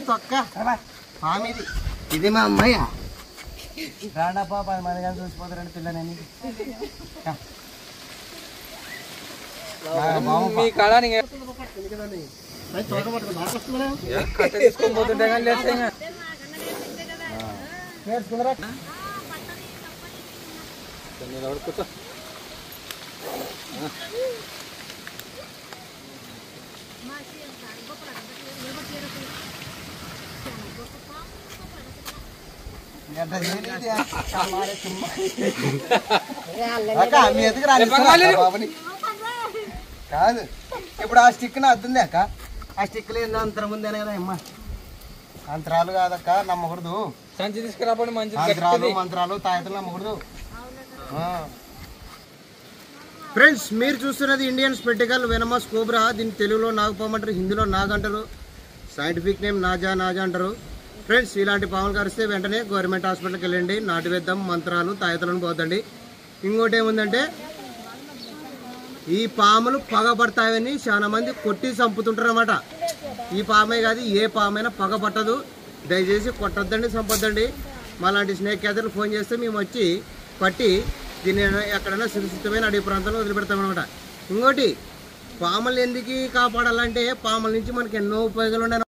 తొక్క పామిది ఇది మా అమ్మాయ రాండప్ప 10 మంది కానీ చూసిపోతారండి పిల్లని తీసుకొని పోతుంటే కానీ నేర్చుకున్నారా కూర్చో కాదు ఇప్పుడు ఆ స్టిక్ అద్దుంది అక్క ఆ స్టిక్ లో ఏందో అంతరం ఉంది అనే కదా అమ్మ అంతరాలు కాదక్క నమ్మకూడదు సంచి తీసుకురాపండి మంచి అంతరాలు మంత్రాలు తాయతలు నమ్మకూడదు ఫ్రెండ్స్ మీరు చూస్తున్నది ఇండియన్ స్పెక్టికల్ వెనమస్ కోబ్రా దీన్ని తెలుగులో నాగపాము అంటారు హిందీలో నాగ్ అంటారు సైంటిఫిక్ నేమ్ నాజా అంటారు ఫ్రెండ్స్ ఇలాంటి పాములు కరిస్తే వెంటనే గవర్నమెంట్ హాస్పిటల్కి వెళ్ళండి నాటువేద్దాం మంత్రాలు తాయతలను పోతండి ఇంకోటి ఏముందంటే ఈ పాములు పగబడతాయని చాలా మంది కొట్టి చంపుతుంటారు అన్నమాట ఈ పామే కాదు ఏ పామైనా పగబట్టదు దయచేసి కొట్టొద్దండి చంపొద్దండి మాలాంటి స్నేక్ క్యాచర్లు ఫోన్ చేస్తే మేము వచ్చి పట్టి దీన్ని ఎక్కడైనా సురక్షితమైన అడవి ప్రాంతంలో వదిలిపెడతామన్నమాట ఇంకోటి పాములు ఎందుకు కాపాడాలంటే పాముల నుంచి మనకి ఎన్నో ఉపయోగాలు ఉన్నాయి